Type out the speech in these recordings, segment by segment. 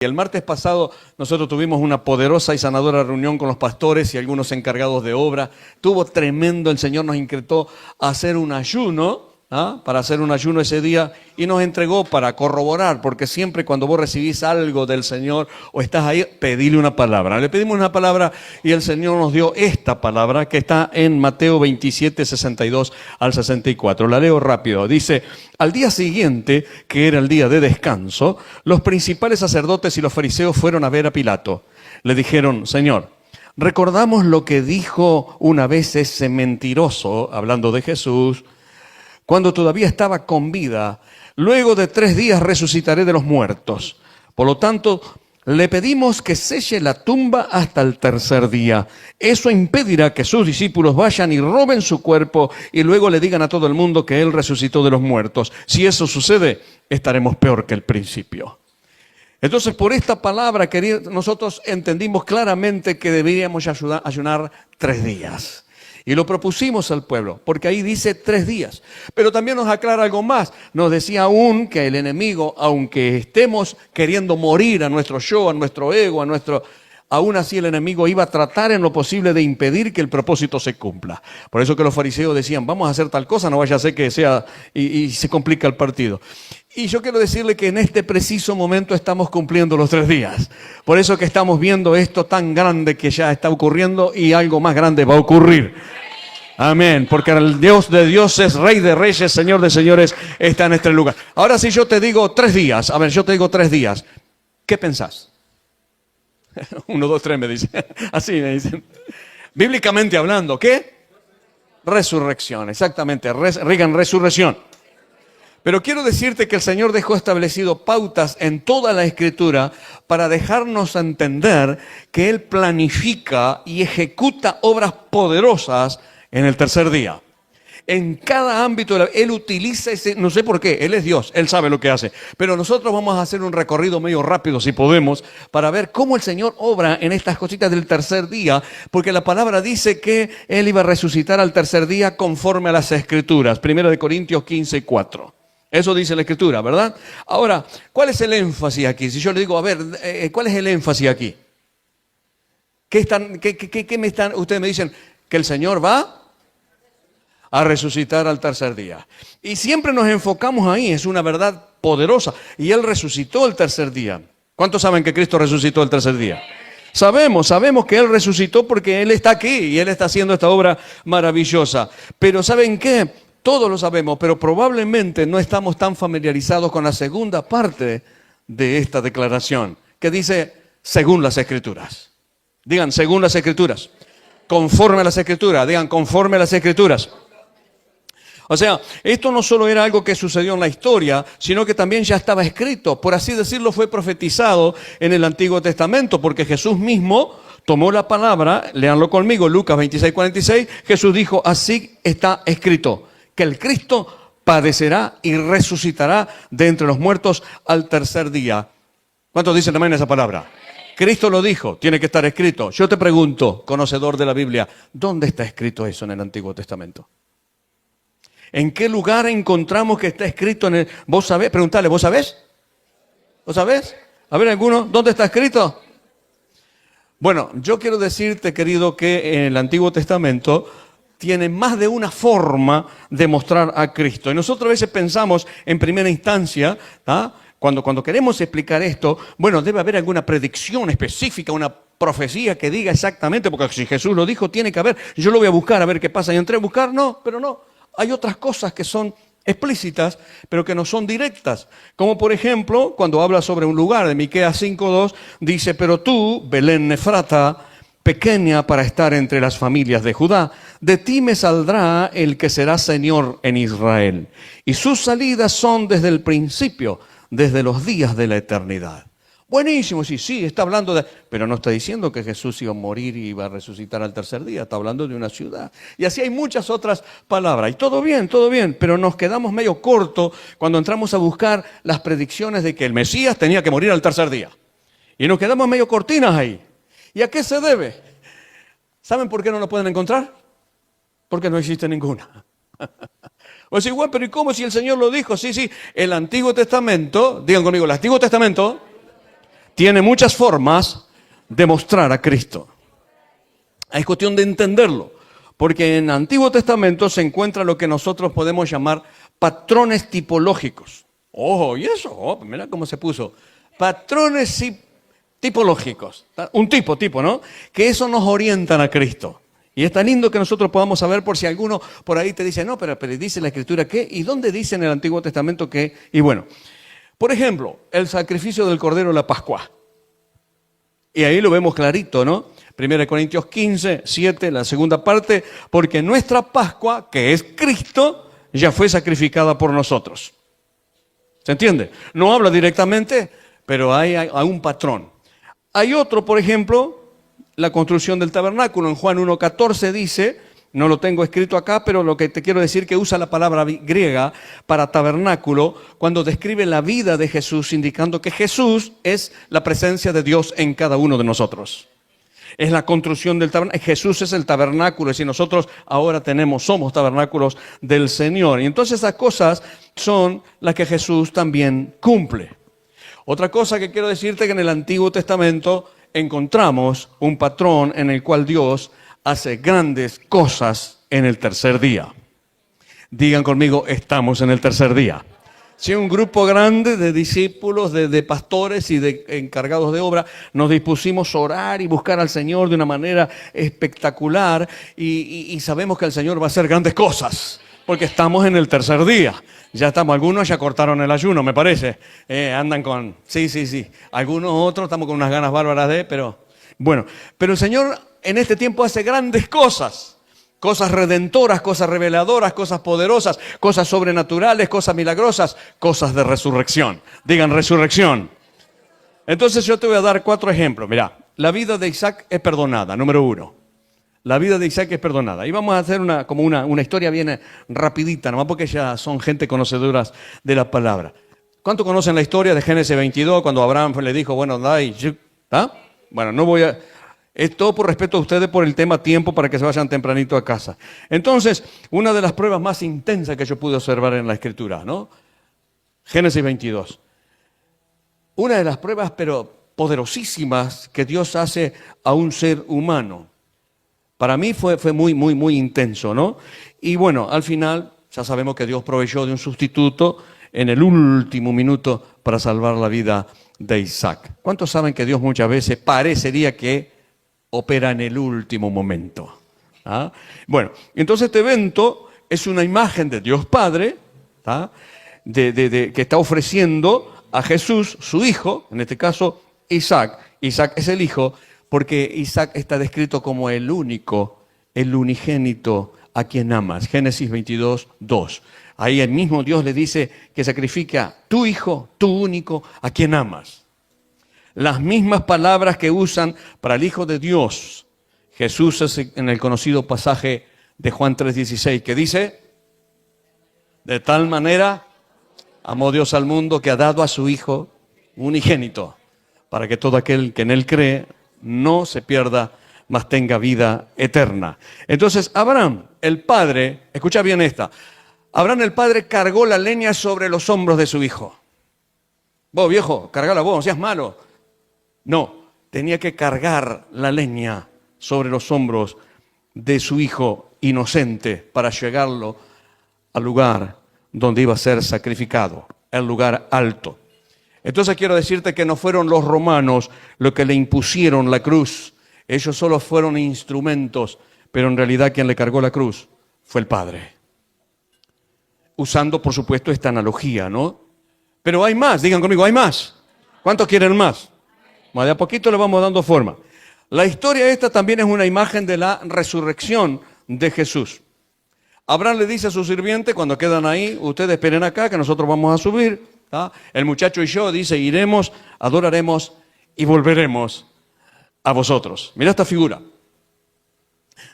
Y el martes pasado nosotros tuvimos una poderosa y sanadora reunión con los pastores y algunos encargados de obra. Tuvo tremendo, el Señor nos incretó a hacer un ayuno, para hacer un ayuno ese día, y nos entregó para corroborar, porque siempre cuando vos recibís algo del Señor o estás ahí, pedile una palabra. Le pedimos una palabra y el Señor nos dio esta palabra que está en Mateo 27, 62 al 64. La leo rápido. Dice: al día siguiente, que era el día de descanso, los principales sacerdotes y los fariseos fueron a ver a Pilato. Le dijeron: Señor, recordamos lo que dijo una vez ese mentiroso, hablando de Jesús, cuando todavía estaba con vida: luego de 3 días resucitaré de los muertos. Por lo tanto, le pedimos que selle la tumba hasta el 3er día. Eso impedirá que sus discípulos vayan y roben su cuerpo y luego le digan a todo el mundo que Él resucitó de los muertos. Si eso sucede, estaremos peor que el principio. Entonces, por esta palabra, nosotros entendimos claramente que deberíamos ayunar 3 días. Y lo propusimos al pueblo, porque ahí dice 3 días. Pero también nos aclara algo más. Nos decía aún que el enemigo, aunque estemos queriendo morir a nuestro yo, a nuestro ego, aún así el enemigo iba a tratar en lo posible de impedir que el propósito se cumpla. Por eso que los fariseos decían: vamos a hacer tal cosa, no vaya a ser que sea, y se complica el partido. Y yo quiero decirle que en este preciso momento estamos cumpliendo los 3 días. Por eso que estamos viendo esto tan grande que ya está ocurriendo, y algo más grande va a ocurrir. Amén, porque el Dios de dioses, Rey de reyes, Señor de señores, está en este lugar. Ahora, si yo te digo 3 días, yo te digo 3 días, ¿qué pensás? 1, 2, 3 me dicen. Así me dicen. Bíblicamente hablando, ¿qué? Resurrección, exactamente. Regan, resurrección. Pero quiero decirte que el Señor dejó establecido pautas en toda la Escritura para dejarnos entender que Él planifica y ejecuta obras poderosas en el 3er día. En cada ámbito, Él utiliza ese, no sé por qué, Él es Dios, Él sabe lo que hace. Pero nosotros vamos a hacer un recorrido medio rápido, si podemos, para ver cómo el Señor obra en estas cositas del 3er día, porque la palabra dice que Él iba a resucitar al 3er día conforme a las Escrituras. 1 Corintios 15, 4. Eso dice la Escritura, ¿verdad? Ahora, ¿cuál es el énfasis aquí? Si yo le digo, ¿cuál es el énfasis aquí? Ustedes me dicen que el Señor va a resucitar al 3er día. Y siempre nos enfocamos ahí, es una verdad poderosa. Y Él resucitó el 3er día. ¿Cuántos saben que Cristo resucitó el 3er día? Sabemos que Él resucitó porque Él está aquí y Él está haciendo esta obra maravillosa. Pero ¿saben qué? Todos lo sabemos, pero probablemente no estamos tan familiarizados con la segunda parte de esta declaración, que dice: según las Escrituras. Digan: según las Escrituras. Conforme a las Escrituras. Digan: conforme a las Escrituras. O sea, esto no solo era algo que sucedió en la historia, sino que también ya estaba escrito. Por así decirlo, fue profetizado en el Antiguo Testamento, porque Jesús mismo tomó la palabra. Léanlo conmigo, Lucas 26, 46. Jesús dijo: así está escrito, que el Cristo padecerá y resucitará de entre los muertos al 3er día. ¿Cuántos dicen amén a esa palabra? Cristo lo dijo, tiene que estar escrito. Yo te pregunto, conocedor de la Biblia, ¿dónde está escrito eso en el Antiguo Testamento? ¿En qué lugar encontramos que está escrito en el... ¿Vos sabés? Preguntale, ¿vos sabés? ¿Vos sabés? A ver, ¿alguno? ¿Dónde está escrito? Bueno, yo quiero decirte, querido, que en el Antiguo Testamento tiene más de una forma de mostrar a Cristo. Y nosotros a veces pensamos en primera instancia, cuando queremos explicar esto, bueno, debe haber alguna predicción específica, una profecía que diga exactamente, porque si Jesús lo dijo, tiene que haber. Yo lo voy a buscar a ver qué pasa. Y entré a buscar, no, pero no. Hay otras cosas que son explícitas, pero que no son directas. Como por ejemplo, cuando habla sobre un lugar, de Miqueas 5:2, dice: pero tú, Belén Efrata, pequeña para estar entre las familias de Judá, de ti me saldrá el que será Señor en Israel. Y sus salidas son desde el principio, desde los días de la eternidad. Buenísimo, sí, está hablando de... Pero no está diciendo que Jesús iba a morir y iba a resucitar al 3er día. Está hablando de una ciudad. Y así hay muchas otras palabras. Y todo bien, pero nos quedamos medio cortos cuando entramos a buscar las predicciones de que el Mesías tenía que morir al 3er día. Y nos quedamos medio cortinas ahí. ¿Y a qué se debe? ¿Saben por qué no lo pueden encontrar? Porque no existe ninguna. O sea, igual, pero ¿y cómo si el Señor lo dijo? Sí, el Antiguo Testamento, digan conmigo, el Antiguo Testamento Tiene muchas formas de mostrar a Cristo. Es cuestión de entenderlo, porque en el Antiguo Testamento se encuentra lo que nosotros podemos llamar patrones tipológicos. Ojo, y eso, mira cómo se puso. Patrones tipológicos. Un tipo, ¿no? Que eso nos orientan a Cristo. Y es tan lindo que nosotros podamos saber por si alguno por ahí te dice, no, pero dice la Escritura qué, y dónde dice en el Antiguo Testamento qué. Y bueno, por ejemplo, el sacrificio del Cordero de la Pascua. Y ahí lo vemos clarito, ¿no? 1 Corintios 15, 7, la segunda parte, porque nuestra Pascua, que es Cristo, ya fue sacrificada por nosotros. ¿Se entiende? No habla directamente, pero hay un patrón. Hay otro, por ejemplo, la construcción del tabernáculo. En Juan 1:14 dice, no lo tengo escrito acá, pero lo que te quiero decir que usa la palabra griega para tabernáculo cuando describe la vida de Jesús, indicando que Jesús es la presencia de Dios en cada uno de nosotros. Es la construcción del tabernáculo. Jesús es el tabernáculo, es decir, nosotros ahora somos tabernáculos del Señor. Y entonces esas cosas son las que Jesús también cumple. Otra cosa que quiero decirte que en el Antiguo Testamento encontramos un patrón en el cual Dios hace grandes cosas en el tercer día. Digan conmigo, estamos en el tercer día. Si un grupo grande de discípulos, de pastores y de encargados de obra, nos dispusimos a orar y buscar al Señor de una manera espectacular y sabemos que el Señor va a hacer grandes cosas, porque estamos en el tercer día. Ya estamos, algunos ya cortaron el ayuno, me parece. Andan con, sí. Algunos otros estamos con unas ganas bárbaras pero bueno. Pero el Señor en este tiempo hace grandes cosas. Cosas redentoras, cosas reveladoras, cosas poderosas, cosas sobrenaturales, cosas milagrosas, cosas de resurrección. Digan resurrección. Entonces yo te voy a dar 4 ejemplos. Mirá, la vida de Isaac es perdonada, número 1. La vida de Isaac es perdonada. Y vamos a hacer una historia bien rapidita, nomás porque ya son gente conocedoras de la palabra. ¿Cuánto conocen la historia de Génesis 22 cuando Abraham le dijo, bueno, Bueno, no voy a... Es todo por respeto a ustedes por el tema tiempo para que se vayan tempranito a casa. Entonces, una de las pruebas más intensas que yo pude observar en la Escritura, ¿no? Génesis 22. Una de las pruebas, pero poderosísimas, que Dios hace a un ser humano. Para mí fue muy intenso, ¿no? Y bueno, al final ya sabemos que Dios proveyó de un sustituto en el último minuto para salvar la vida de Isaac. ¿Cuántos saben que Dios muchas veces parecería que opera en el último momento? ¿Ah? Bueno, entonces este evento es una imagen de Dios Padre, que está ofreciendo a Jesús, su hijo, en este caso Isaac. Isaac es el hijo porque Isaac está descrito como el único, el unigénito a quien amas. Génesis 22, 2. Ahí el mismo Dios le dice que sacrifica tu hijo, tu único, a quien amas. Las mismas palabras que usan para el Hijo de Dios. Jesús es en el conocido pasaje de Juan 3:16 que dice, de tal manera amó Dios al mundo que ha dado a su Hijo unigénito, para que todo aquel que en Él cree no se pierda, mas tenga vida eterna. Entonces Abraham, el padre, escucha bien esta, Abraham el padre cargó la leña sobre los hombros de su hijo. Vos viejo, cargala vos, no seas malo. No, tenía que cargar la leña sobre los hombros de su hijo inocente para llegarlo al lugar donde iba a ser sacrificado, el lugar alto. Entonces quiero decirte que no fueron los romanos los que le impusieron la cruz. Ellos solo fueron instrumentos, pero en realidad quien le cargó la cruz fue el Padre. Usando, por supuesto, esta analogía, ¿no? Pero hay más, digan conmigo, hay más. ¿Cuántos quieren más? De a poquito le vamos dando forma. La historia esta también es una imagen de la resurrección de Jesús. Abraham le dice a su sirviente, cuando quedan ahí, ustedes esperen acá que nosotros vamos a subir. El muchacho y yo, dice, iremos, adoraremos y volveremos a vosotros. Mira esta figura.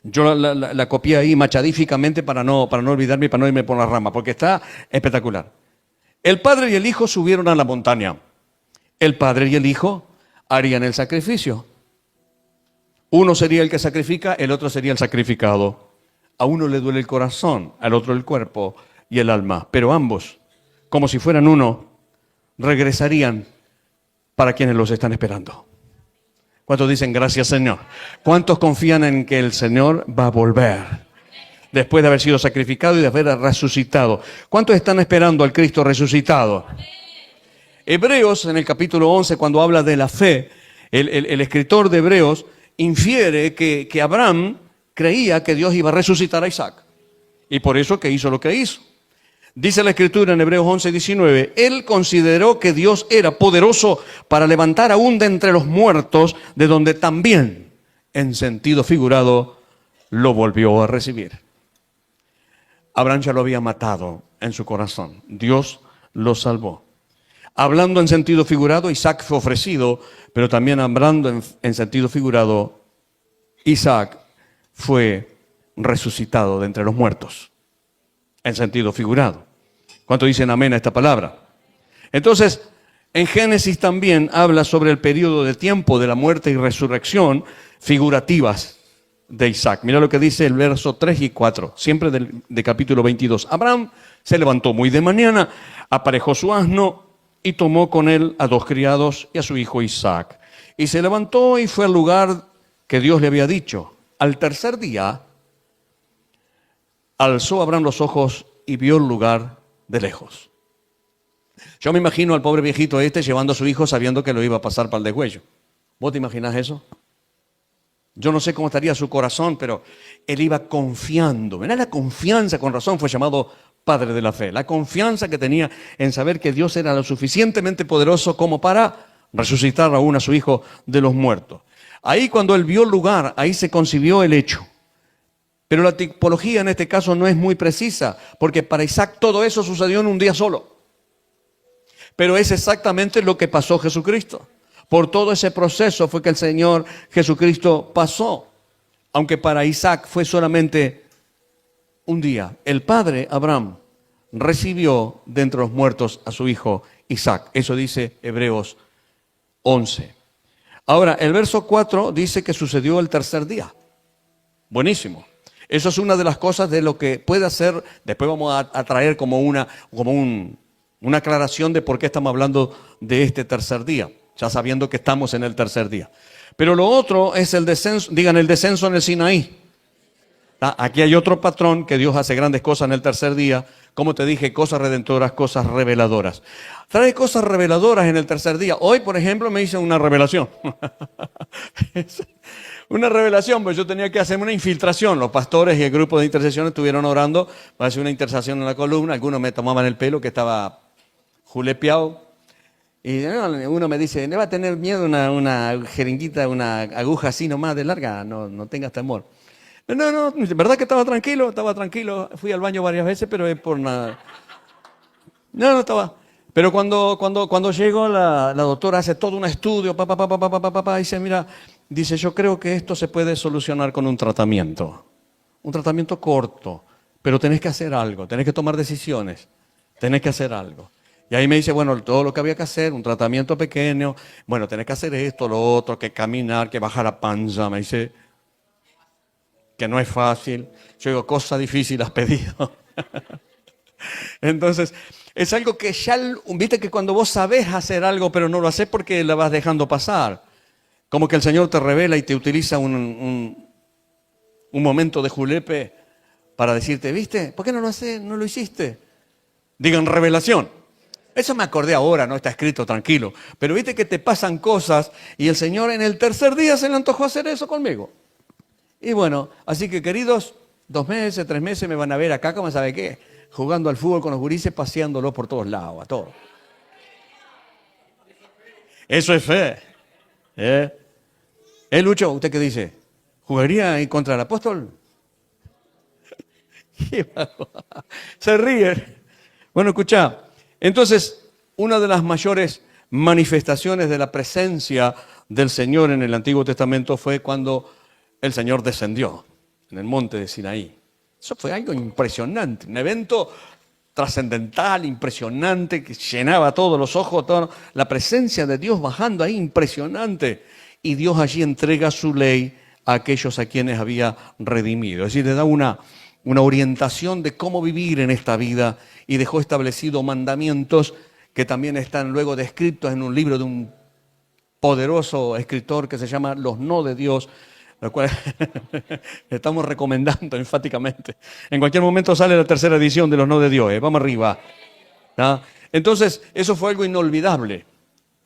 Yo la copié ahí machadíficamente para no olvidarme y para no irme por la rama, porque está espectacular. El padre y el hijo subieron a la montaña. El padre y el hijo harían el sacrificio. Uno sería el que sacrifica, el otro sería el sacrificado. A uno le duele el corazón, al otro el cuerpo y el alma. Pero ambos, como si fueran uno, regresarían para quienes los están esperando. ¿Cuántos dicen gracias, Señor? ¿Cuántos confían en que el Señor va a volver después de haber sido sacrificado y de haber resucitado? ¿Cuántos están esperando al Cristo resucitado? Hebreos, en el capítulo 11, cuando habla de la fe, el escritor de Hebreos infiere que Abraham creía que Dios iba a resucitar a Isaac. Y por eso que hizo lo que hizo. Dice la Escritura en Hebreos 11, 19, él consideró que Dios era poderoso para levantar aún de entre los muertos, de donde también, en sentido figurado, lo volvió a recibir. Abraham ya lo había matado en su corazón. Dios lo salvó. Hablando en sentido figurado, Isaac fue ofrecido, pero también hablando en sentido figurado, Isaac fue resucitado de entre los muertos. En sentido figurado. ¿Cuántos dicen amén a esta palabra? Entonces, en Génesis también habla sobre el periodo de tiempo de la muerte y resurrección figurativas de Isaac. Mira lo que dice el verso 3 y 4, siempre de capítulo 22. Abraham se levantó muy de mañana, aparejó su asno y tomó con él a 2 criados y a su hijo Isaac. Y se levantó y fue al lugar que Dios le había dicho. Al tercer día, alzó Abraham los ojos y vio el lugar de lejos. Yo me imagino al pobre viejito llevando a su hijo sabiendo que lo iba a pasar para el degüello. ¿Vos te imaginás eso? Yo no sé cómo estaría su corazón, pero él iba confiando. Mirá la confianza, con razón fue llamado padre de la fe. La confianza que tenía en saber que Dios era lo suficientemente poderoso como para resucitar aún a su hijo de los muertos. Ahí cuando él vio el lugar, ahí se concibió el hecho. Pero la tipología en este caso no es muy precisa, porque para Isaac todo eso sucedió en un día solo. Pero es exactamente lo que pasó Jesucristo. Por todo ese proceso fue que el Señor Jesucristo pasó. Aunque para Isaac fue solamente un día. El padre Abraham recibió de entre los muertos a su hijo Isaac. Eso dice Hebreos 11. Ahora, el verso 4 dice que sucedió el tercer día. Buenísimo. Eso es una de las cosas de lo que puede hacer, después vamos a traer como una aclaración de por qué estamos hablando de este tercer día, ya sabiendo que estamos en el tercer día. Pero lo otro es el descenso, digan el descenso en el Sinaí. Aquí hay otro patrón que Dios hace grandes cosas en el tercer día, como te dije, cosas redentoras, cosas reveladoras. Trae cosas reveladoras en el tercer día. Hoy, por ejemplo, me hice una revelación. Una revelación, pues yo tenía que hacer una infiltración. Los pastores y el grupo de intercesión estuvieron orando para hacer una intercesión en la columna. Algunos me tomaban el pelo que estaba julepeado. Y uno me dice, ¿no va a tener miedo una jeringuita, una aguja así nomás de larga? No tengas temor. No, de verdad que estaba tranquilo. Fui al baño varias veces, pero es por nada. No estaba. Pero cuando llego, la doctora hace todo un estudio, y dice, mira, dice, yo creo que esto se puede solucionar con un tratamiento corto, pero tenés que hacer algo, tenés que tomar decisiones, tenés que hacer algo. Y ahí me dice, bueno, todo lo que había que hacer, un tratamiento pequeño, bueno, tenés que hacer esto, lo otro, que caminar, que bajar la panza, me dice que no es fácil. Yo digo, cosa difícil has pedido. Entonces, es algo que ya, viste que cuando vos sabés hacer algo, pero no lo haces porque la vas dejando pasar. Como que el Señor te revela y te utiliza un momento de julepe para decirte, ¿viste? ¿Por qué no lo haces? ¿No lo hiciste? Digan revelación. Eso me acordé ahora, no está escrito, tranquilo. Pero viste que te pasan cosas y el Señor en el tercer día se le antojó hacer eso conmigo. Y bueno, así que queridos, 2 meses, 3 meses me van a ver acá, ¿cómo sabe qué? Jugando al fútbol con los gurises, paseándolos por todos lados, a todos. Eso es fe. Lucho, ¿usted qué dice? ¿Jugaría en contra del apóstol? Se ríe. Bueno, escuchá. Entonces, una de las mayores manifestaciones de la presencia del Señor en el Antiguo Testamento fue cuando el Señor descendió en el monte de Sinaí. Eso fue algo impresionante, un evento trascendental, impresionante, que llenaba todos los ojos, la presencia de Dios bajando ahí, impresionante. Y Dios allí entrega su ley a aquellos a quienes había redimido. Es decir, le da una orientación de cómo vivir en esta vida y dejó establecidos mandamientos que también están luego descritos en un libro de un poderoso escritor que se llama Los No de Dios, lo cual estamos recomendando enfáticamente. En cualquier momento sale la tercera edición de Los No de Dios, vamos arriba. ¿Ah? Entonces, eso fue algo inolvidable.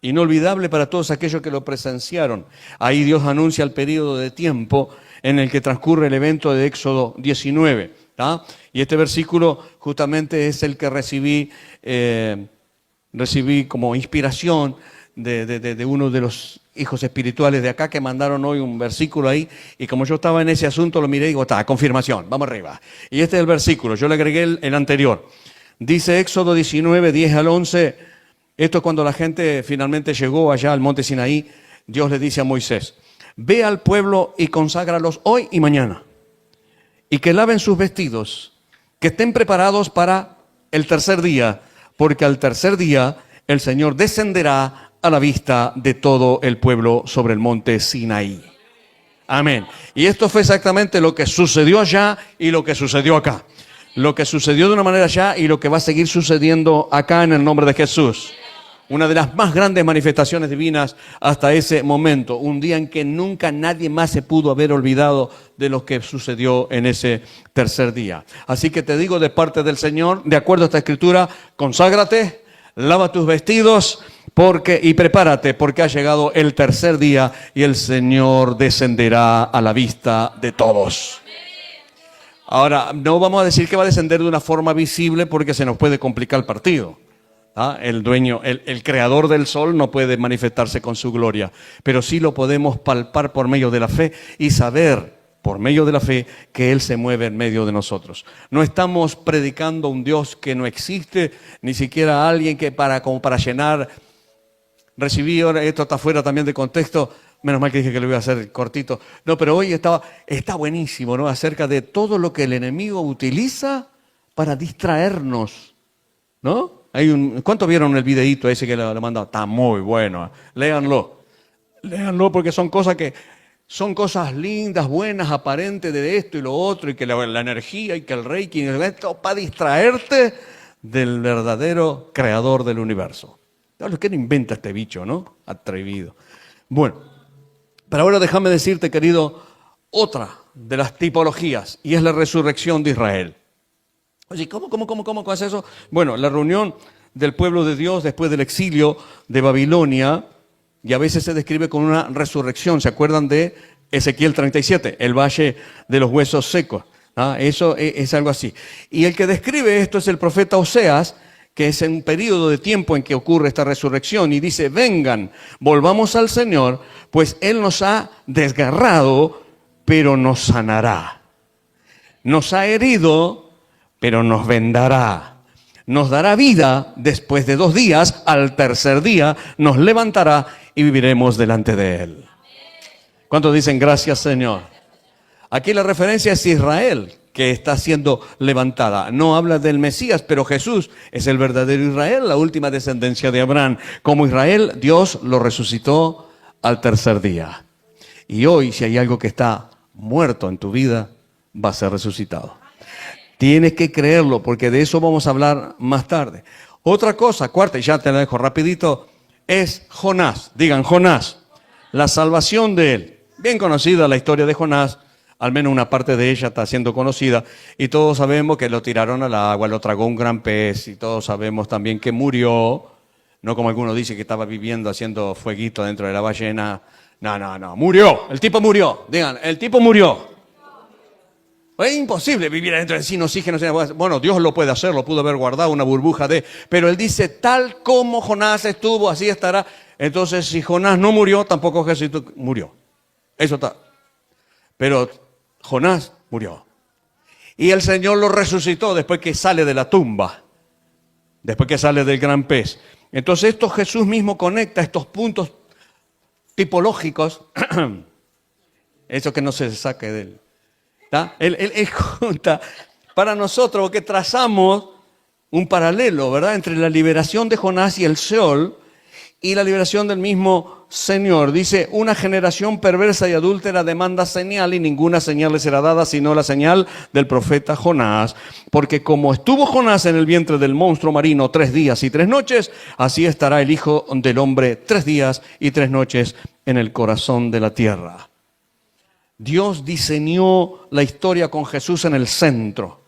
Inolvidable para todos aquellos que lo presenciaron. Ahí Dios anuncia el periodo de tiempo en el que transcurre el evento de Éxodo 19. ¿Ah? Y este versículo justamente es el que recibí como inspiración de uno de los hijos espirituales de acá que mandaron hoy un versículo ahí, y como yo estaba en ese asunto lo miré y digo, está, confirmación, vamos arriba. Y este es el versículo, yo le agregué el anterior. Dice Éxodo 19, 10 al 11, esto es cuando la gente finalmente llegó allá al monte Sinaí. Dios le dice a Moisés, ve al pueblo y conságralos hoy y mañana, y que laven sus vestidos, que estén preparados para el tercer día, porque al tercer día el Señor descenderá a la vista de todo el pueblo sobre el monte Sinaí. Amén. Y esto fue exactamente lo que sucedió allá y lo que sucedió acá. Lo que sucedió de una manera allá y lo que va a seguir sucediendo acá en el nombre de Jesús. Una de las más grandes manifestaciones divinas hasta ese momento. Un día en que nunca nadie más se pudo haber olvidado de lo que sucedió en ese tercer día. Así que te digo de parte del Señor, de acuerdo a esta escritura, conságrate, lava tus vestidos y prepárate, porque ha llegado el tercer día y el Señor descenderá a la vista de todos. Ahora, no vamos a decir que va a descender de una forma visible porque se nos puede complicar el partido. ¿Ah? El dueño, el creador del sol no puede manifestarse con su gloria, pero sí lo podemos palpar por medio de la fe y saber por medio de la fe que Él se mueve en medio de nosotros. No estamos predicando un Dios que no existe, ni siquiera a alguien que como para llenar. Recibí, ahora esto está fuera también de contexto, menos mal que dije que lo iba a hacer cortito. No, pero hoy está buenísimo, ¿no? Acerca de todo lo que el enemigo utiliza para distraernos, ¿no? ¿Cuántos vieron el videíto ese que le mandado? Está muy bueno. Léanlo porque son cosas lindas, buenas, aparentes de esto y lo otro, y que la energía y que el reiki, esto para distraerte del verdadero creador del universo. ¿Qué no inventa este bicho, no? Atrevido. Bueno, pero ahora déjame decirte, querido, otra de las tipologías, y es la resurrección de Israel. Oye, ¿cómo es eso? Bueno, la reunión del pueblo de Dios después del exilio de Babilonia, y a veces se describe con una resurrección. ¿Se acuerdan de Ezequiel 37, el valle de los huesos secos? ¿Ah? Eso es algo así. Y el que describe esto es el profeta Oseas, que es en un periodo de tiempo en que ocurre esta resurrección, y dice, vengan, volvamos al Señor, pues Él nos ha desgarrado, pero nos sanará. Nos ha herido, pero nos vendará. Nos dará vida después de 2 días, al tercer día nos levantará y viviremos delante de Él. ¿Cuántos dicen gracias, Señor? Aquí la referencia es Israel, que está siendo levantada. No habla del Mesías, pero Jesús es el verdadero Israel, la última descendencia de Abraham. Como Israel, Dios lo resucitó al tercer día. Y hoy, si hay algo que está muerto en tu vida, va a ser resucitado. Tienes que creerlo, porque de eso vamos a hablar más tarde. Otra cosa, cuarta, y ya te la dejo rapidito, es Jonás. Digan, Jonás. La salvación de él. Bien conocida la historia de Jonás. Al menos una parte de ella está siendo conocida, y todos sabemos que lo tiraron al agua, lo tragó un gran pez, y todos sabemos también que murió, no como algunos dicen que estaba viviendo haciendo fueguito dentro de la ballena. No, murió, el tipo murió, digan, el tipo murió. Es imposible vivir adentro sin oxígeno. Bueno, Dios lo puede hacer, lo pudo haber guardado una burbuja pero Él dice, tal como Jonás estuvo, así estará. Entonces, si Jonás no murió, tampoco Jesús murió. Eso está. Pero Jonás murió. Y el Señor lo resucitó después que sale de la tumba, después que sale del gran pez. Entonces esto Jesús mismo conecta estos puntos tipológicos, eso que no se saque de él. Él junta para nosotros, porque trazamos un paralelo, ¿verdad?, entre la liberación de Jonás y el Seol, y la liberación del mismo Señor. Dice, una generación perversa y adúltera demanda señal y ninguna señal le será dada sino la señal del profeta Jonás. Porque como estuvo Jonás en el vientre del monstruo marino 3 días y 3 noches, así estará el Hijo del Hombre 3 días y 3 noches en el corazón de la tierra. Dios diseñó la historia con Jesús en el centro.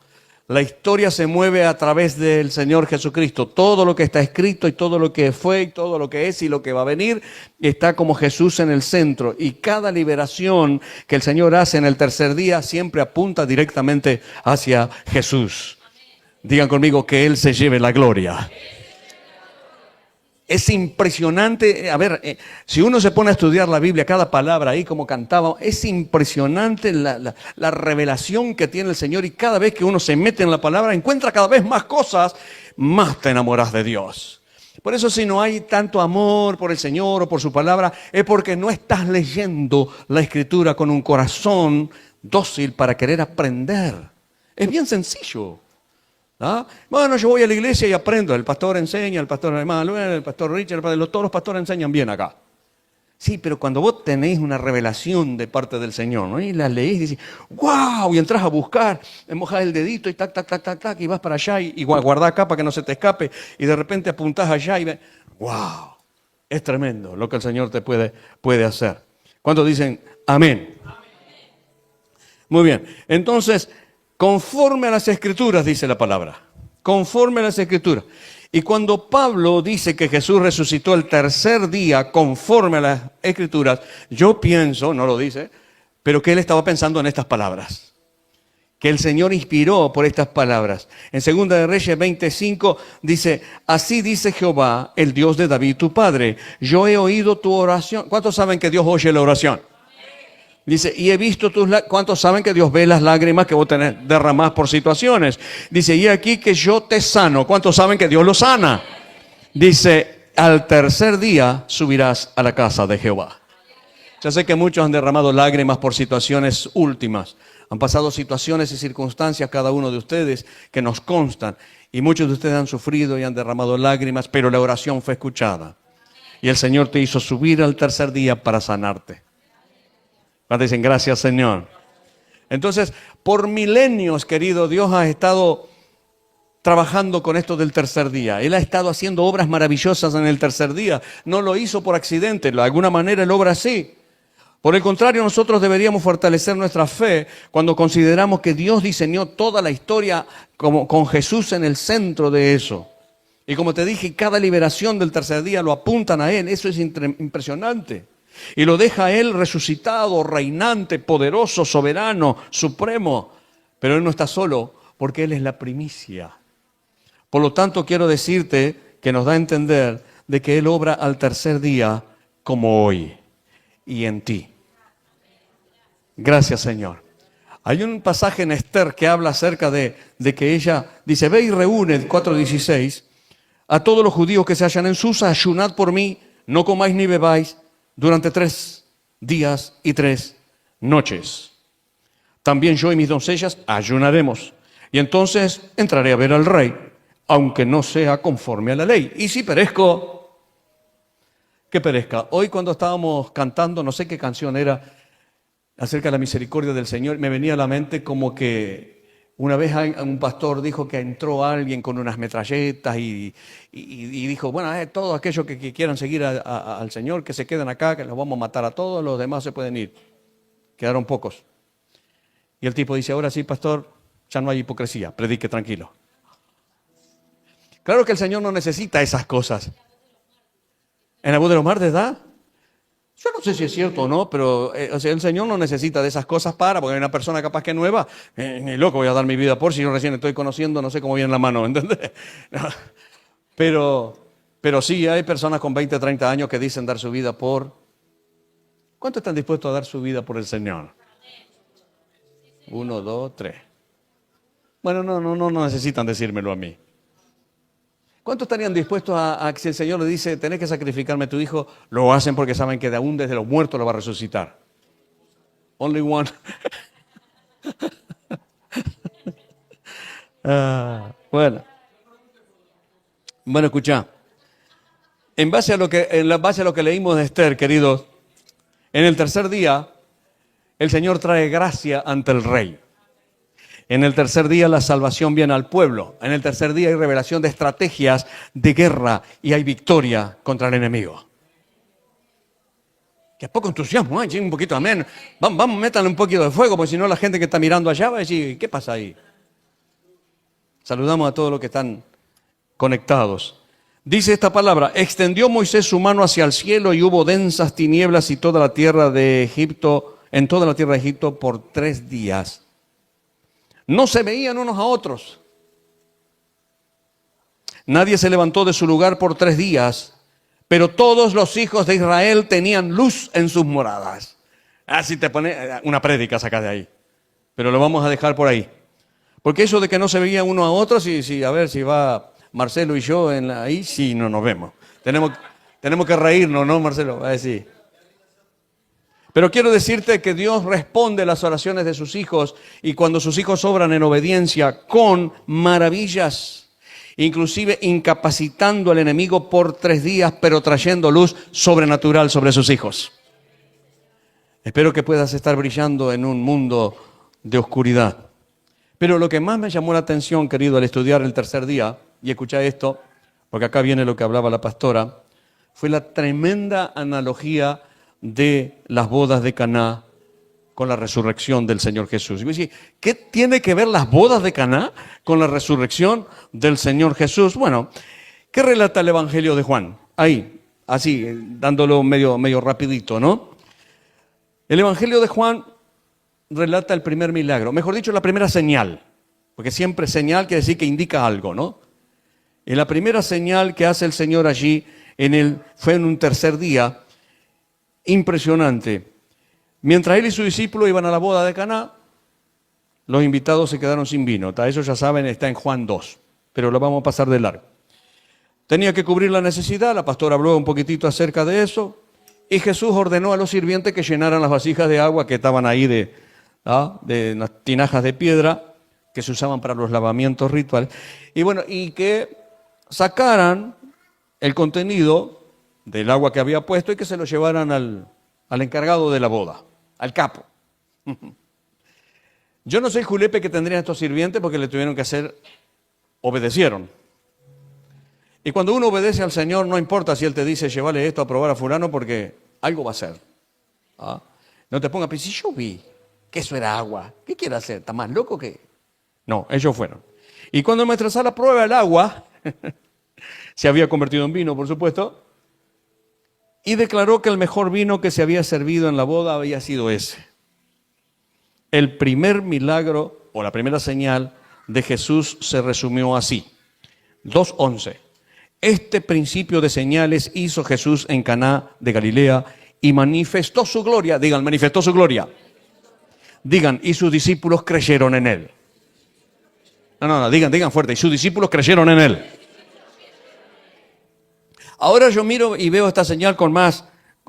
La historia se mueve a través del Señor Jesucristo. Todo lo que está escrito y todo lo que fue y todo lo que es y lo que va a venir está como Jesús en el centro. Y cada liberación que el Señor hace en el tercer día siempre apunta directamente hacia Jesús. Digan conmigo que Él se lleve la gloria. Es impresionante, si uno se pone a estudiar la Biblia, cada palabra ahí como cantaba, es impresionante la revelación que tiene el Señor y cada vez que uno se mete en la palabra encuentra cada vez más cosas, más te enamoras de Dios. Por eso si no hay tanto amor por el Señor o por su palabra, es porque no estás leyendo la Escritura con un corazón dócil para querer aprender. Es bien sencillo. ¿Ah? Bueno, yo voy a la iglesia y aprendo. El pastor enseña, el pastor Emanuel, el pastor Richard, todos los pastores enseñan bien acá. Sí, pero cuando vos tenéis una revelación de parte del Señor, ¿no? Y la leís y decís, ¡wow! Y entras a buscar, mojás el dedito y tac, tac, tac, tac, tac, y vas para allá y guardás acá para que no se te escape. Y de repente apuntás allá y ves, ¡wow! Es tremendo lo que el Señor te puede hacer. ¿Cuántos dicen amén? Muy bien, entonces, conforme a las Escrituras, dice la palabra. Conforme a las Escrituras. Y cuando Pablo dice que Jesús resucitó el tercer día conforme a las Escrituras, yo pienso, no lo dice, pero que él estaba pensando en estas palabras. Que el Señor inspiró por estas palabras. En 2 de Reyes 25 dice, así dice Jehová, el Dios de David, tu padre, yo he oído tu oración. ¿Cuántos saben que Dios oye la oración? Dice, y he visto tus lágrimas. ¿Cuántos saben que Dios ve las lágrimas que vos tenés derramadas por situaciones? Dice, y aquí que yo te sano. ¿Cuántos saben que Dios lo sana? Dice, al tercer día subirás a la casa de Jehová. Ya sé que muchos han derramado lágrimas por situaciones últimas. Han pasado situaciones y circunstancias cada uno de ustedes que nos constan. Y muchos de ustedes han sufrido y han derramado lágrimas, pero la oración fue escuchada. Y el Señor te hizo subir al tercer día para sanarte. Dicen, gracias Señor. Entonces, por milenios, querido, Dios ha estado trabajando con esto del tercer día. Él ha estado haciendo obras maravillosas en el tercer día. No lo hizo por accidente, de alguna manera Él obra así. Por el contrario, nosotros deberíamos fortalecer nuestra fe cuando consideramos que Dios diseñó toda la historia como con Jesús en el centro de eso. Y como te dije, cada liberación del tercer día lo apuntan a Él. Eso es impresionante. Y lo deja a Él resucitado, reinante, poderoso, soberano, supremo. Pero Él no está solo porque Él es la primicia. Por lo tanto, quiero decirte que nos da a entender de que Él obra al tercer día como hoy y en ti. Gracias, Señor. Hay un pasaje en Esther que habla acerca de que ella dice, ve y reúne, 4:16, a todos los judíos que se hallan en Susa, ayunad por mí, no comáis ni bebáis, durante 3 días y 3 noches. También yo y mis doncellas ayunaremos. Y entonces entraré a ver al rey, aunque no sea conforme a la ley. Y si perezco, que perezca. Hoy cuando estábamos cantando, no sé qué canción era, acerca de la misericordia del Señor, me venía a la mente como que una vez un pastor dijo que entró alguien con unas metralletas y dijo, bueno, todos aquellos que quieran seguir al Señor, que se queden acá, que los vamos a matar a todos, los demás se pueden ir. Quedaron pocos. Y el tipo dice, ahora sí, pastor, ya no hay hipocresía, predique tranquilo. Claro que el Señor no necesita esas cosas. En la voz de los martes, ¿da? Yo no sé si es cierto o no, pero el Señor no necesita de esas cosas porque hay una persona capaz que nueva, ni loco voy a dar mi vida por si yo recién estoy conociendo, no sé cómo viene la mano, ¿entendés? Pero sí, hay personas con 20, 30 años que dicen dar su vida por... ¿Cuántos están dispuestos a dar su vida por el Señor? 1, 2, 3. Bueno, no necesitan decírmelo a mí. ¿Cuántos estarían dispuestos a que si el Señor le dice, tenés que sacrificarme a tu hijo, lo hacen porque saben que aún desde los muertos lo va a resucitar? Only one. Bueno, escuchá. En base a lo que leímos de Esther, queridos, en el tercer día, el Señor trae gracia ante el rey. En el tercer día la salvación viene al pueblo. En el tercer día hay revelación de estrategias de guerra y hay victoria contra el enemigo. Que poco entusiasmo, un poquito amén. Vamos, métanle un poquito de fuego, porque si no la gente que está mirando allá va a decir, ¿qué pasa ahí? Saludamos a todos los que están conectados. Dice esta palabra: extendió Moisés su mano hacia el cielo y hubo densas tinieblas en toda la tierra de Egipto por 3 días. No se veían unos a otros. Nadie se levantó de su lugar por 3 días, pero todos los hijos de Israel tenían luz en sus moradas. Así te pone una prédica saca de ahí, pero lo vamos a dejar por ahí. Porque eso de que no se veían uno a otro, a ver si va Marcelo y yo ahí, sí, no nos vemos. Tenemos que reírnos, ¿no, Marcelo? Va a decir. Pero quiero decirte que Dios responde las oraciones de sus hijos, y cuando sus hijos obran en obediencia con maravillas, inclusive incapacitando al enemigo por 3 días, pero trayendo luz sobrenatural sobre sus hijos. Espero que puedas estar brillando en un mundo de oscuridad. Pero lo que más me llamó la atención, querido, al estudiar el tercer día, y escuchar esto, porque acá viene lo que hablaba la pastora, fue la tremenda analogía de las bodas de Caná con la resurrección del Señor Jesús. Y me dice, ¿qué tiene que ver las bodas de Caná con la resurrección del Señor Jesús? Bueno, ¿qué relata el Evangelio de Juan? Ahí, así, dándolo medio rapidito, ¿no? El Evangelio de Juan relata el primer milagro, mejor dicho, la primera señal, porque siempre señal quiere decir que indica algo, ¿no? Y la primera señal que hace el Señor allí fue en un tercer día, impresionante. Mientras él y su discípulo iban a la boda de Caná, los invitados se quedaron sin vino. Eso ya saben, está en Juan 2, pero lo vamos a pasar de largo. Tenía que cubrir la necesidad, la pastora habló un poquitito acerca de eso, y Jesús ordenó a los sirvientes que llenaran las vasijas de agua que estaban ahí de las tinajas de piedra que se usaban para los lavamientos rituales, y que sacaran el contenido del agua que había puesto y que se lo llevaran al encargado de la boda, al capo. Yo no sé el julepe que tendrían estos sirvientes, porque le tuvieron que hacer, obedecieron. Y cuando uno obedece al Señor, no importa si Él te dice, llévale esto a probar a fulano, porque algo va a hacer. No te pongas, pero si yo vi que eso era agua, ¿qué quiere hacer? ¿Está más loco que...? No, ellos fueron. Y cuando el maestresala prueba el agua, se había convertido en vino, por supuesto, y declaró que el mejor vino que se había servido en la boda había sido ese. El primer milagro, o la primera señal de Jesús, se resumió así. 2:11. Este principio de señales hizo Jesús en Caná de Galilea y manifestó su gloria. Digan, manifestó su gloria. Digan, y sus discípulos creyeron en él. No, digan fuerte, y sus discípulos creyeron en él. Ahora yo miro y veo esta señal con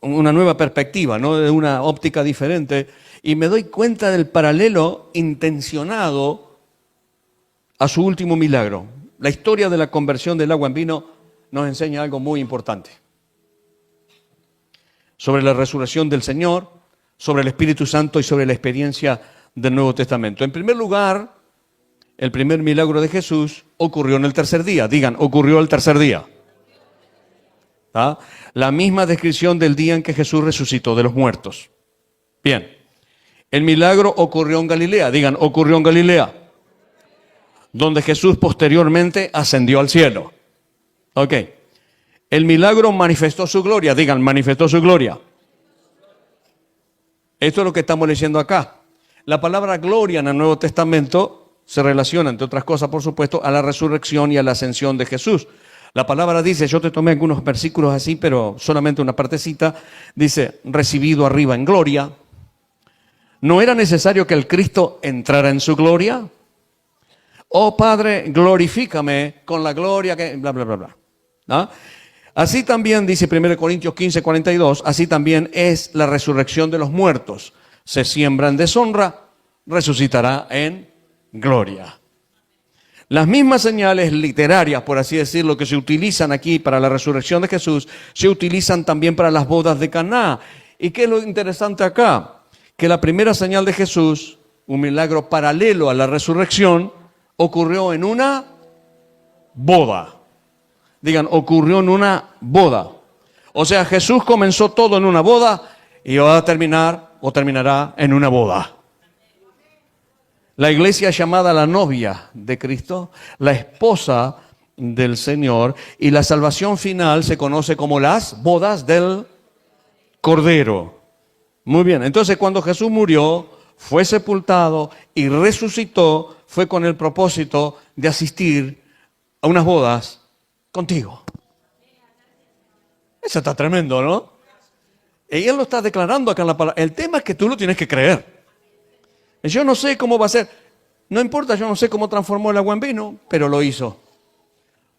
una nueva perspectiva, ¿no? De una óptica diferente, y me doy cuenta del paralelo intencionado a su último milagro. La historia de la conversión del agua en vino nos enseña algo muy importante sobre la resurrección del Señor, sobre el Espíritu Santo y sobre la experiencia del Nuevo Testamento. En primer lugar, el primer milagro de Jesús ocurrió en el tercer día. Digan, ocurrió el tercer día. La misma descripción del día en que Jesús resucitó de los muertos. Bien, el milagro ocurrió en Galilea. Digan, ocurrió en Galilea, donde Jesús posteriormente ascendió al cielo. Ok, el milagro manifestó su gloria. Digan, manifestó su gloria. Esto es lo que estamos leyendo acá. La palabra gloria en el Nuevo Testamento se relaciona, entre otras cosas, por supuesto, a la resurrección y a la ascensión de Jesús. La palabra dice, yo te tomé algunos versículos así, pero solamente una partecita, dice, recibido arriba en gloria. ¿No era necesario que el Cristo entrara en su gloria? Oh Padre, glorifícame con la gloria que... bla, bla, bla, bla. ¿Ah? Así también, dice 1 Corintios 15:42, así también es la resurrección de los muertos. Se siembra en deshonra, resucitará en gloria. Las mismas señales literarias, por así decirlo, que se utilizan aquí para la resurrección de Jesús, se utilizan también para las bodas de Caná. ¿Y qué es lo interesante acá? Que la primera señal de Jesús, un milagro paralelo a la resurrección, ocurrió en una boda. Digan, ocurrió en una boda. O sea, Jesús comenzó todo en una boda y va a terminar o terminará en una boda. La iglesia es llamada la novia de Cristo, la esposa del Señor, y la salvación final se conoce como las bodas del Cordero. Muy bien, entonces cuando Jesús murió, fue sepultado y resucitó, fue con el propósito de asistir a unas bodas contigo. Eso está tremendo, ¿no? Y él lo está declarando acá en la palabra. El tema es que tú lo tienes que creer. Yo no sé cómo va a ser. No importa, yo no sé cómo transformó el agua en vino, pero lo hizo.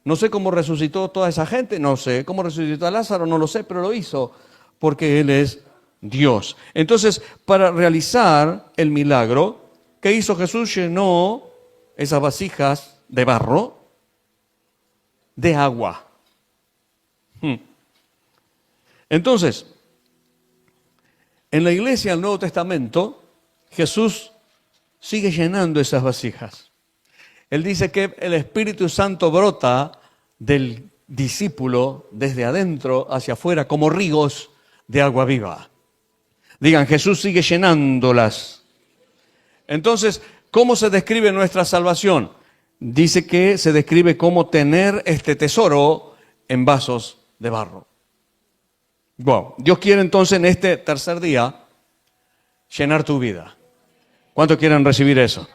No sé cómo resucitó toda esa gente, no sé. Cómo resucitó a Lázaro, no lo sé, pero lo hizo. Porque Él es Dios. Entonces, para realizar el milagro, ¿qué hizo Jesús? Llenó esas vasijas de barro de agua. Entonces, en la iglesia del Nuevo Testamento, Jesús sigue llenando esas vasijas. Él dice que el Espíritu Santo brota del discípulo desde adentro hacia afuera como ríos de agua viva. Digan, Jesús sigue llenándolas. Entonces, ¿cómo se describe nuestra salvación? Dice que se describe como tener este tesoro en vasos de barro. Wow. Dios quiere entonces en este tercer día llenar tu vida. ¿Cuántos quieren recibir eso?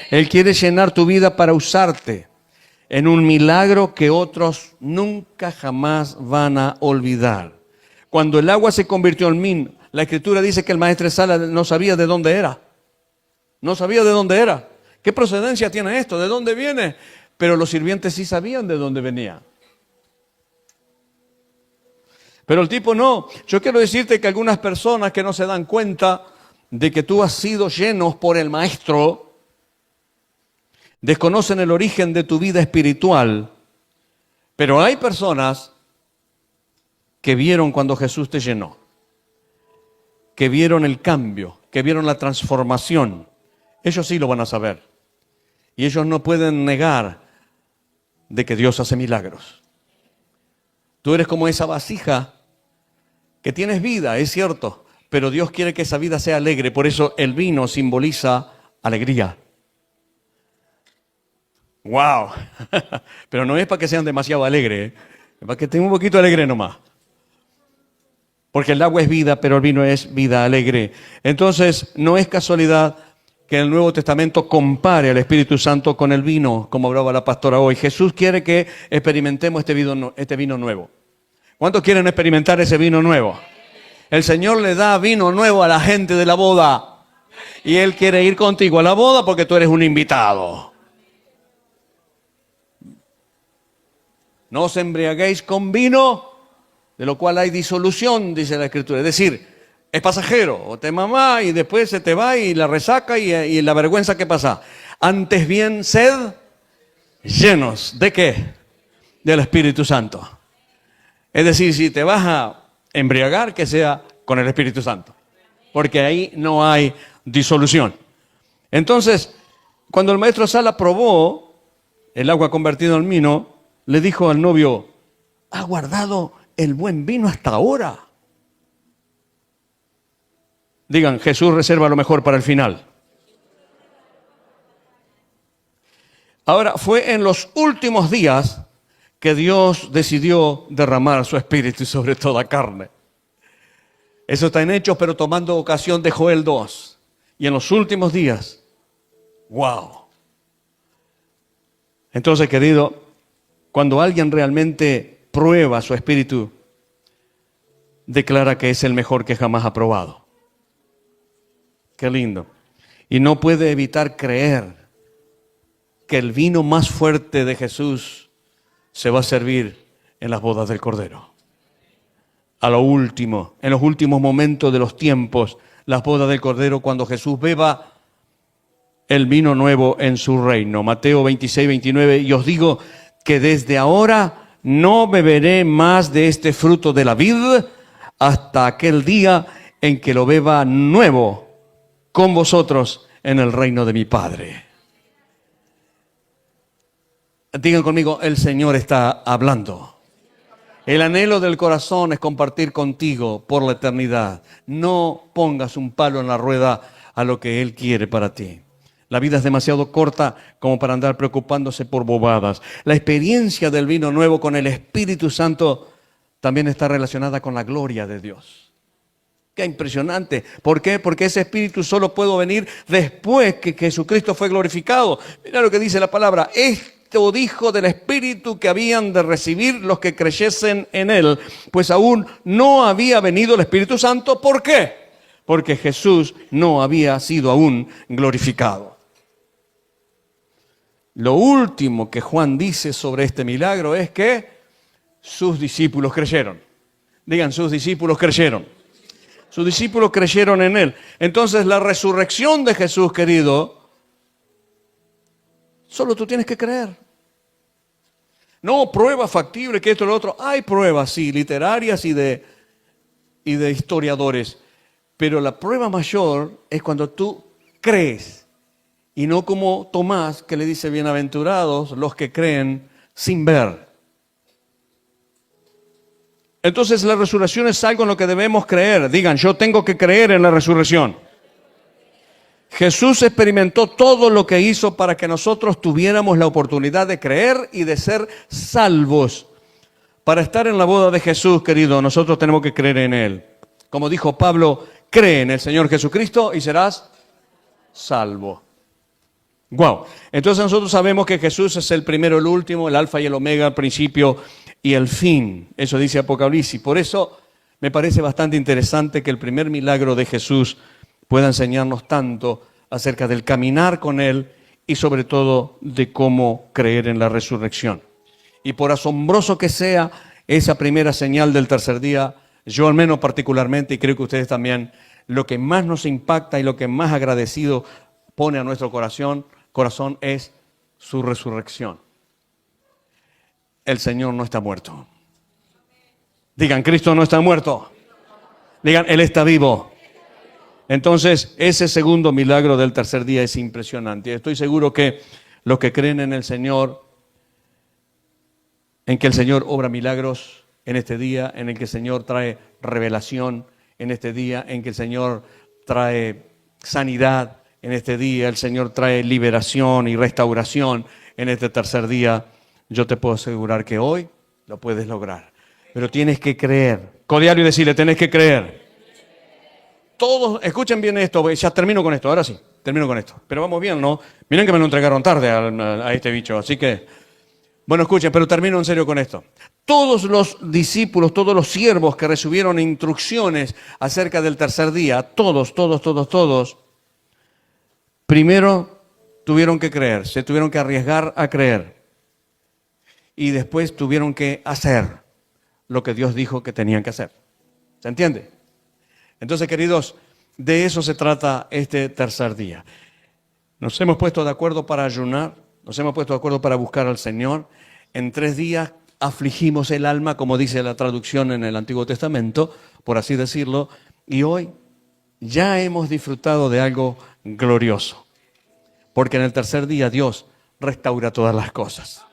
Él quiere llenar tu vida para usarte en un milagro que otros nunca jamás van a olvidar. Cuando el agua se convirtió en vino, la Escritura dice que el maestresala no sabía de dónde era. No sabía de dónde era. ¿Qué procedencia tiene esto? ¿De dónde viene? Pero los sirvientes sí sabían de dónde venía. Pero el tipo no. Yo quiero decirte que algunas personas que no se dan cuenta de que tú has sido llenos por el Maestro, desconocen el origen de tu vida espiritual. Pero hay personas que vieron cuando Jesús te llenó, que vieron el cambio, que vieron la transformación. Ellos sí lo van a saber. Y ellos no pueden negar de que Dios hace milagros. Tú eres como esa vasija que tienes vida, es cierto, pero Dios quiere que esa vida sea alegre. Por eso el vino simboliza alegría. ¡Wow! Pero no es para que sean demasiado alegres, es para que estén un poquito alegre nomás. Porque el agua es vida, pero el vino es vida alegre. Entonces, no es casualidad que el Nuevo Testamento compare al Espíritu Santo con el vino, como hablaba la pastora hoy. Jesús quiere que experimentemos este vino nuevo. ¿Cuántos quieren experimentar ese vino nuevo? El Señor le da vino nuevo a la gente de la boda. Y Él quiere ir contigo a la boda porque tú eres un invitado. No os embriaguéis con vino, de lo cual hay disolución, dice la Escritura. Es decir, es pasajero, o te mamá y después se te va y la resaca y la vergüenza que pasa. Antes bien, sed llenos. ¿De qué? Del Espíritu Santo. Es decir, si te vas a embriagar, que sea con el Espíritu Santo. Porque ahí no hay disolución. Entonces, cuando el maestro Sala probó el agua convertida en vino, le dijo al novio, ¿ha guardado el buen vino hasta ahora? Digan, Jesús reserva lo mejor para el final. Ahora, fue en los últimos días que Dios decidió derramar su espíritu sobre toda carne. Eso está en Hechos, pero tomando ocasión de Joel 2. Y en los últimos días, ¡wow! Entonces, querido, cuando alguien realmente prueba su espíritu, declara que es el mejor que jamás ha probado. Qué lindo. Y no puede evitar creer que el vino más fuerte de Jesús se va a servir en las bodas del Cordero. A lo último, en los últimos momentos de los tiempos, las bodas del Cordero, cuando Jesús beba el vino nuevo en su reino. Mateo 26, 29, y os digo que desde ahora no beberé más de este fruto de la vid hasta aquel día en que lo beba nuevo con vosotros en el reino de mi Padre. Digan conmigo, el Señor está hablando. El anhelo del corazón es compartir contigo por la eternidad. No pongas un palo en la rueda a lo que Él quiere para ti. La vida es demasiado corta como para andar preocupándose por bobadas. La experiencia del vino nuevo con el Espíritu Santo también está relacionada con la gloria de Dios. ¡Qué impresionante! ¿Por qué? Porque ese Espíritu solo puede venir después que Jesucristo fue glorificado. Mira lo que dice la palabra. Esto dijo del Espíritu que habían de recibir los que creyesen en Él, pues aún no había venido el Espíritu Santo. ¿Por qué? Porque Jesús no había sido aún glorificado. Lo último que Juan dice sobre este milagro es que sus discípulos creyeron. Digan, sus discípulos creyeron. Sus discípulos creyeron en Él. Entonces la resurrección de Jesús, querido, solo tú tienes que creer. No, prueba factible, que esto y lo otro. Hay pruebas, sí, literarias y de historiadores. Pero la prueba mayor es cuando tú crees. Y no como Tomás, que le dice, bienaventurados los que creen sin ver. Entonces la resurrección es algo en lo que debemos creer. Digan, yo tengo que creer en la resurrección. Jesús experimentó todo lo que hizo para que nosotros tuviéramos la oportunidad de creer y de ser salvos. Para estar en la boda de Jesús, querido, nosotros tenemos que creer en Él. Como dijo Pablo, cree en el Señor Jesucristo y serás salvo. Wow. Entonces nosotros sabemos que Jesús es el primero, el último, el alfa y el omega, el principio y el fin. Eso dice Apocalipsis. Por eso me parece bastante interesante que el primer milagro de Jesús pueda enseñarnos tanto acerca del caminar con Él y sobre todo de cómo creer en la resurrección. Y por asombroso que sea esa primera señal del tercer día, yo al menos particularmente, y creo que ustedes también, lo que más nos impacta y lo que más agradecido pone a nuestro corazón es su resurrección. El Señor no está muerto. Digan, Cristo no está muerto. Digan, Él está vivo. Entonces, ese segundo milagro del tercer día es impresionante. Estoy seguro que los que creen en el Señor, en que el Señor obra milagros en este día, en el que el Señor trae revelación en este día, en que el Señor trae sanidad en este día, el Señor trae liberación y restauración en este tercer día, yo te puedo asegurar que hoy lo puedes lograr. Pero tienes que creer. Cordial y decirle, tenés que creer. Todos, escuchen bien esto, ya termino con esto, ahora sí, termino con esto. Pero vamos bien, ¿no? Miren que me lo entregaron tarde a este bicho, así que... Bueno, escuchen, pero termino en serio con esto. Todos los discípulos, todos los siervos que recibieron instrucciones acerca del tercer día, todos, primero tuvieron que creer, se tuvieron que arriesgar a creer. Y después tuvieron que hacer lo que Dios dijo que tenían que hacer. ¿Se entiende? Entonces, queridos, de eso se trata este tercer día. Nos hemos puesto de acuerdo para ayunar, nos hemos puesto de acuerdo para buscar al Señor. En 3 días afligimos el alma, como dice la traducción en el Antiguo Testamento, por así decirlo, y hoy ya hemos disfrutado de algo glorioso. Porque en el tercer día Dios restaura todas las cosas.